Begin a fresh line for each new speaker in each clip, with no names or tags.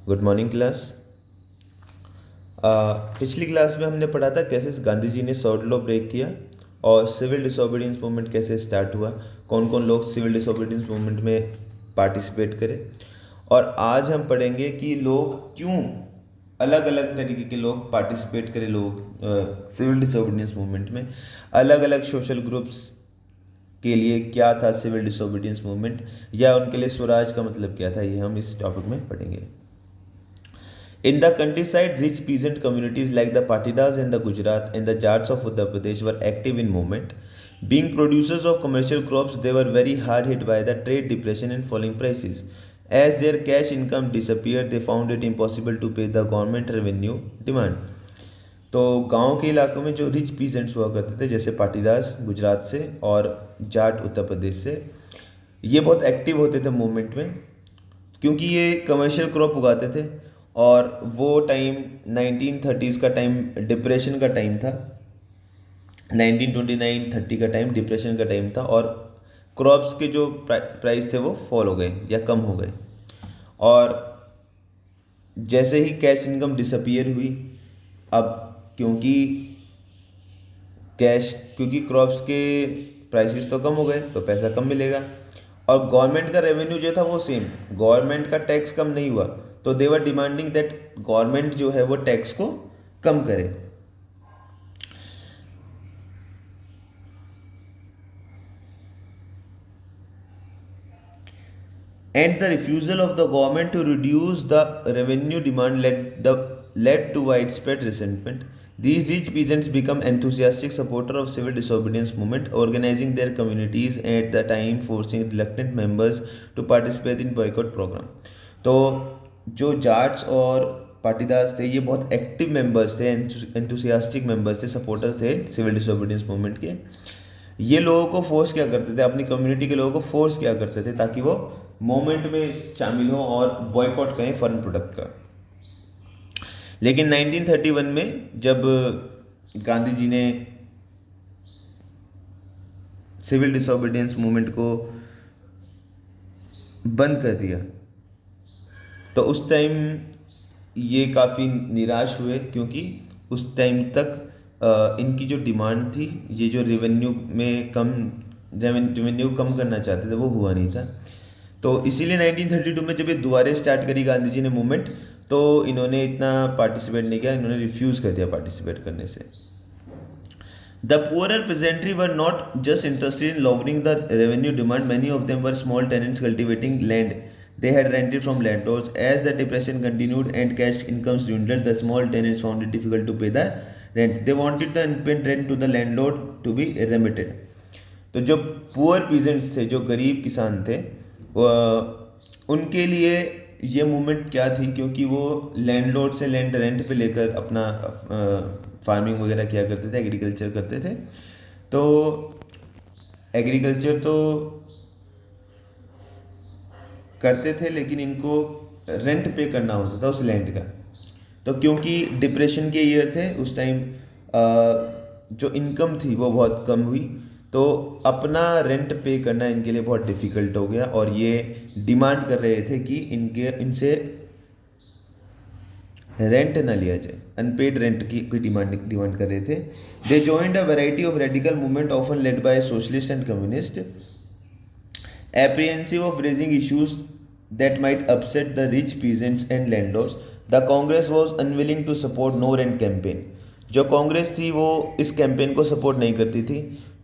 Good morning class. पिछली class में हमने पढ़ा था कैसे गांधी जी ने सॉर्ट लॉ ब्रेक किया और सिविल डिसोबीडियंस मूवमेंट कैसे स्टार्ट हुआ, कौन कौन लोग सिविल डिसोबीडियंस मूवमेंट में पार्टिसिपेट करें। और आज हम पढ़ेंगे कि लोग क्यों अलग अलग तरीके के लोग पार्टिसिपेट करें, लोग सिविल डिसोबीडियंस मूवमेंट में। अलग अलग सोशल ग्रुप्स के लिए क्या था सिविल डिसोबीडियंस मूवमेंट, या उनके लिए स्वराज का मतलब क्या था, ये हम इस टॉपिक में पढ़ेंगे। In the countryside, rich peasant communities like the Patidas in the Gujarat and the Jats of Uttar Pradesh were active in movement. Being producers of commercial crops, they were very hard hit by the trade depression and falling prices. As their cash income disappeared, they found it impossible to pay the government revenue demand. तो गांव के इलाकों में जो rich peasants हुआ करते थे, जैसे पाटीदार गुजरात से और जाट उत्तर प्रदेश से, ये बहुत एक्टिव होते थे मूवमेंट में, क्योंकि ये कमर्शियल क्रॉप उगाते थे। और वो टाइम 1930s का टाइम डिप्रेशन का टाइम था। 1929-30 का टाइम डिप्रेशन का टाइम था और क्रॉप्स के जो प्राइस थे वो फॉल हो गए या कम हो गए। और जैसे ही कैश इनकम डिसअपियर हुई, अब क्योंकि क्योंकि क्रॉप्स के प्राइसेस तो कम हो गए तो पैसा कम मिलेगा, और गवर्नमेंट का रेवेन्यू जो था वो सेम, गवर्नमेंट का टैक्स कम नहीं हुआ। तो दे वर डिमांडिंग दैट गवर्नमेंट जो है वो टैक्स को कम करे। And the refusal of the government to reduce the revenue demand led to widespread resentment. These rich peasants become enthusiastic supporters of civil disobedience movement, organizing their communities at the time, forcing reluctant members to participate in boycott program. तो जो जाट्स और पाटीदार्स थे, ये बहुत active members थे, enthusiastic members थे, supporters थे civil disobedience movement के। ये लोगों को फोर्स क्या करते थे, अपनी कम्युनिटी के लोगों को फोर्स क्या करते थे ताकि वो मूवमेंट में शामिल हो और बॉयकॉट करें फॉरेन प्रोडक्ट का। लेकिन 1931 में जब गांधी जी ने सिविल डिसोबीडियंस मूवमेंट को बंद कर दिया, तो उस टाइम ये काफ़ी निराश हुए, क्योंकि उस टाइम तक इनकी जो डिमांड थी, ये जो रेवेन्यू कम करना चाहते थे, वो हुआ नहीं था। तो इसीलिए 1932 में जब ये दोबारा स्टार्ट करी गांधी जी ने मूवमेंट, तो इन्होंने इतना पार्टिसिपेट नहीं किया, इन्होंने रिफ्यूज़ कर दिया पार्टिसिपेट करने से। The poorer peasantry were not just interested in lowering the revenue demand. Many of them were small tenants cultivating land they had rented from landlords. As the depression continued and cash incomes dwindled, the small tenants found it difficult to pay the rent. They wanted the unpaid rent to the landlord to be remitted. तो जो poor peasants थे, जो गरीब किसान थे, उनके लिए ये मूवमेंट क्या थी, क्योंकि वो लैंडलॉर्ड से लैंड रेंट पे लेकर अपना फार्मिंग वगैरह किया करते थे, एग्रीकल्चर करते थे। तो एग्रीकल्चर तो करते थे, लेकिन इनको रेंट पे करना होता था उस लैंड का। तो क्योंकि डिप्रेशन के ईयर थे उस टाइम, जो इनकम थी वो बहुत कम हुई, तो अपना रेंट पे करना इनके लिए बहुत डिफ़िकल्ट हो गया, और ये डिमांड कर रहे थे कि इनसे रेंट ना लिया जाए, अनपेड रेंट की डिमांड कर रहे थे। They joined a variety of radical movement often led by socialist and communist, apprehensive of raising issues that might upset the rich peasants and landlords. The Congress was unwilling to support no rent campaign. जो कांग्रेस थी वो इस campaign को support नहीं करती थी,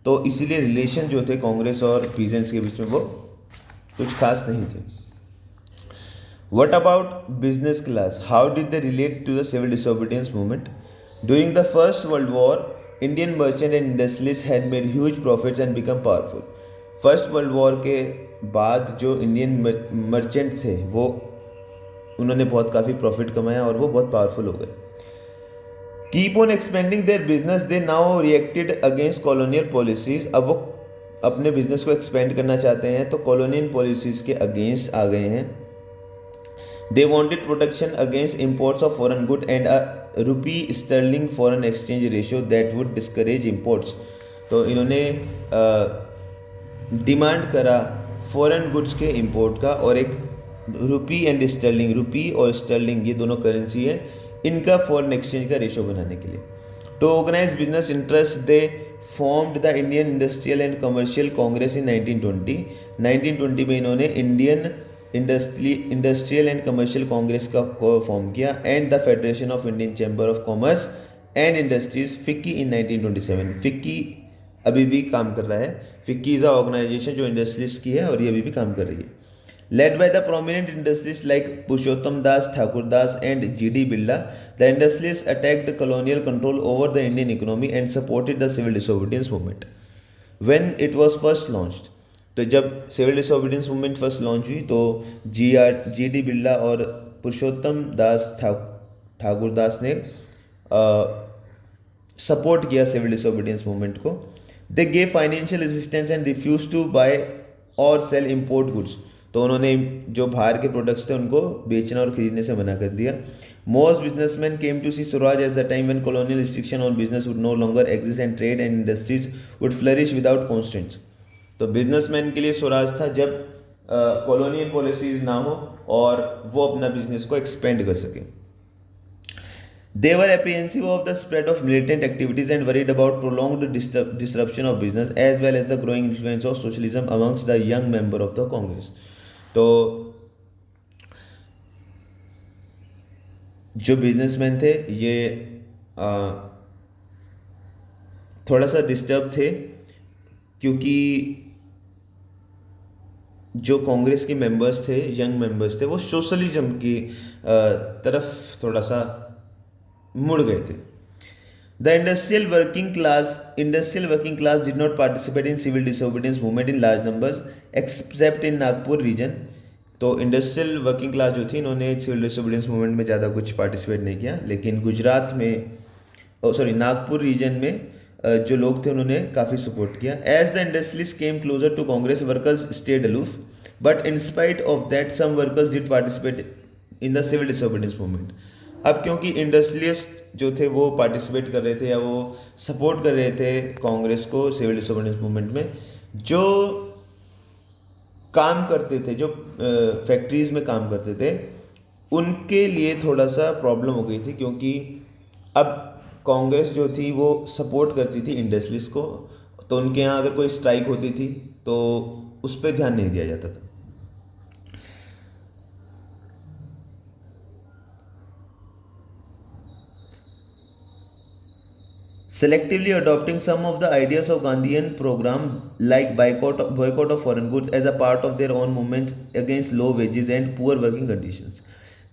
तो इसीलिए रिलेशन जो थे कांग्रेस और पीजेंट्स के बीच में वो कुछ खास नहीं थे। What about business class? How did they relate to the civil disobedience movement? During the First World War, Indian merchant and industrialists had made huge profits and become powerful. First world war के बाद जो Indian merchant थे, वो उन्होंने काफ़ी profit कमाया और वो बहुत पावरफुल हो गए। Keep on expanding their business, they now reacted against colonial policies. अब वो अपने बिजनेस को एक्सपेंड करना चाहते हैं, तो कॉलोनियल पॉलिसीज के अगेंस्ट आ गए हैं। They wanted protection against imports of foreign good and a rupee sterling foreign exchange ratio that would discourage imports. तो इन्होंने डिमांड करा फॉरेन गुड्स के इंपोर्ट का और एक रुपी एंड स्टर्लिंग, रुपी और स्टर्लिंग ये दोनों करेंसी है, इनका फॉरेन एक्सचेंज का रेशो बनाने के लिए। To organize business interest they formed the Indian industrial and commercial Congress in 1920। 1920 में इन्होंने Indian industrial and commercial Congress को फॉर्म किया, and the federation of Indian chamber of commerce and industries FICCI in 1927। FICCI अभी भी काम कर रहा है। फिक्की इज अ ऑर्गेनाइजेशन जो इंडस्ट्रीज की है और ये अभी भी काम कर रही है। Led by the prominent industrialists like Purushottam Das, Thakur Das and G.D. Birla, the industrialists attacked colonial control over the Indian economy and supported the civil disobedience movement. When it was first launched, तो जब civil disobedience movement first launch हुई तो G.D. Birla और पुरुषोत्तम दास ठाकुर दास ने support किया civil disobedience movement को। They gave financial assistance and refuse to buy और sell import goods, तो उन्होंने जो बाहर के प्रोडक्ट्स थे उनको बेचना और खरीदने से मना कर दिया। Most businessman came to see Swaraj as the time when colonial restriction on business would no longer exist and trade and industries would flourish without constants. तो बिजनेसमैन के लिए स्वराज था जब कॉलोनियल पॉलिसीज ना हो और वो अपना बिजनेस को एक्सपेंड कर सके। They were apprehensive of the spread of militant activities and worried about prolonged disruption of business as well as the growing influence of socialism amongst the young member of the Congress. तो जो businessman थे ये थोड़ा सा disturb थे क्योंकि जो कांग्रेस के मेंबर्स थे, यंग मेंबर्स थे, वो सोशलिज्म की तरफ थोड़ा सा मुड़ गए थे। The industrial working class did not participate in civil disobedience movement in large numbers except in Nagpur region. तो इंडस्ट्रियल वर्किंग क्लास जो थी इन्होंने सिविल डिसोबीडियंस मूवमेंट में ज़्यादा कुछ पार्टिसिपेट नहीं किया, लेकिन गुजरात में नागपुर रीजन में जो लोग थे उन्होंने काफ़ी सपोर्ट किया। As the industrialist came closer to Congress, workers stayed aloof, but in spite of that some workers did participate in the civil disobedience movement. अब क्योंकि इंडस्ट्रियलिस्ट जो थे वो पार्टिसिपेट कर रहे थे या वो सपोर्ट कर रहे थे कांग्रेस को सिविल डिसोबीडियंस मूवमेंट में, जो काम करते थे, जो फैक्ट्रीज में काम करते थे, उनके लिए थोड़ा सा प्रॉब्लम हो गई थी, क्योंकि अब कांग्रेस जो थी वो सपोर्ट करती थी इंडस्ट्रियलिस्ट को, तो उनके यहाँ अगर कोई स्ट्राइक होती थी तो उस पर ध्यान नहीं दिया जाता था। Selectively adopting some of the ideas of Gandhian program like boycott of foreign goods as a part of their own movements against low wages and poor working conditions.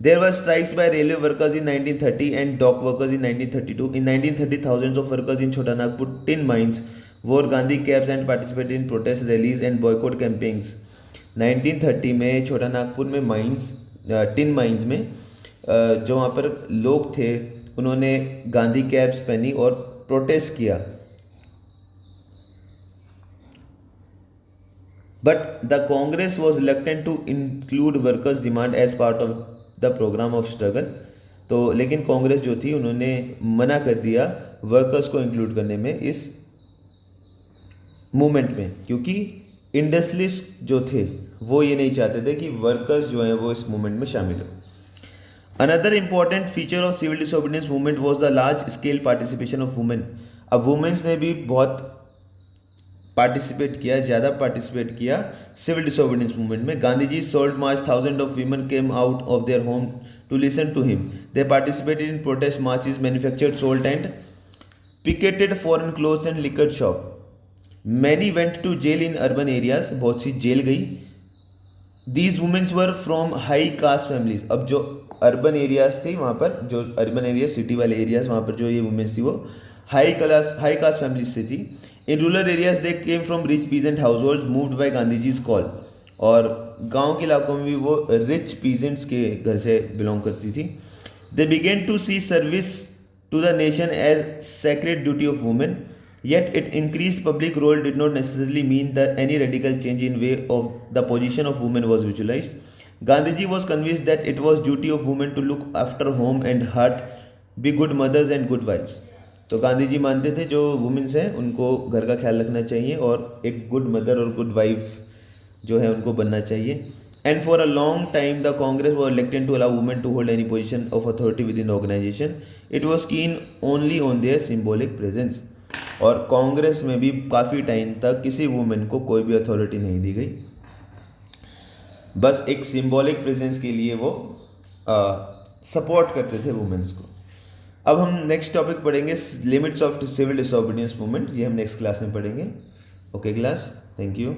There were strikes by railway workers in 1930 and dock workers in 1932. In 1930, thousands of workers in Chota Nagpur tin mines wore Gandhi caps and participated in protest rallies and boycott campaigns. 1930 में छोटा नागपुर में mines, tin mines में जो वहाँ पर लोग थे उन्होंने गांधी कैप्स पहनी और प्रोटेस्ट किया। But the Congress was reluctant to include workers demand as part of the programme of struggle. तो लेकिन कांग्रेस जो थी उन्होंने मना कर दिया वर्कर्स को इंक्लूड करने में इस मूवमेंट में, क्योंकि इंडस्ट्रियलिस्ट जो थे वो ये नहीं चाहते थे कि वर्कर्स जो हैं वो इस मूवमेंट में शामिल हो। Another important feature of civil disobedience movement was the large scale participation of women. अब वुमेन्स ने भी बहुत पार्टिसिपेट किया, ज़्यादा पार्टिसिपेट किया सिविल डिसोबीडियंस मूवमेंट में। Gandhi ji salt march, thousand of women came out of their home to listen to him. They participated in protest marches, manufactured, salt and picketed foreign clothes and liquor shop. Many went to jail in urban areas, बहुत सी jail गई। These womens were from high caste families. अब जो urban areas थी वहाँ पर, जो urban area city वाले एरियाज, वहाँ पर जो ये वुमेन्स थी वो हाई कास्ट फैमिलीज से थी। In rural areas they came from rich peasant household moved by Gandhi जीज कॉल। और गांव के इलाकों में भी वो रिच पीजेंट्स के घर से बिलोंग करती थी। They began to see service to the nation as sacred duty of women, yet it increased public role did not necessarily mean that any radical change in way of the position of women was visualized. Gandhiji was convinced that it was duty of women to look after home and hearth, be good mothers and good wives. तो गांधी जी मानते थे जो women's हैं उनको घर का ख्याल रखना चाहिए और एक गुड मदर और गुड वाइफ जो है उनको बनना चाहिए। And for a long time, the Congress was reluctant to allow women to hold any position of authority within the organization. It was keen only on their symbolic presence. और कांग्रेस में भी काफ़ी time तक किसी वुमेन को कोई भी authority नहीं दी गई, बस एक सिंबॉलिक प्रेजेंस के लिए वो सपोर्ट करते थे वुमेन्स को। अब हम नेक्स्ट टॉपिक पढ़ेंगे, limits of civil disobedience movement. ये हम नेक्स्ट क्लास में पढ़ेंगे। Okay class, thank you.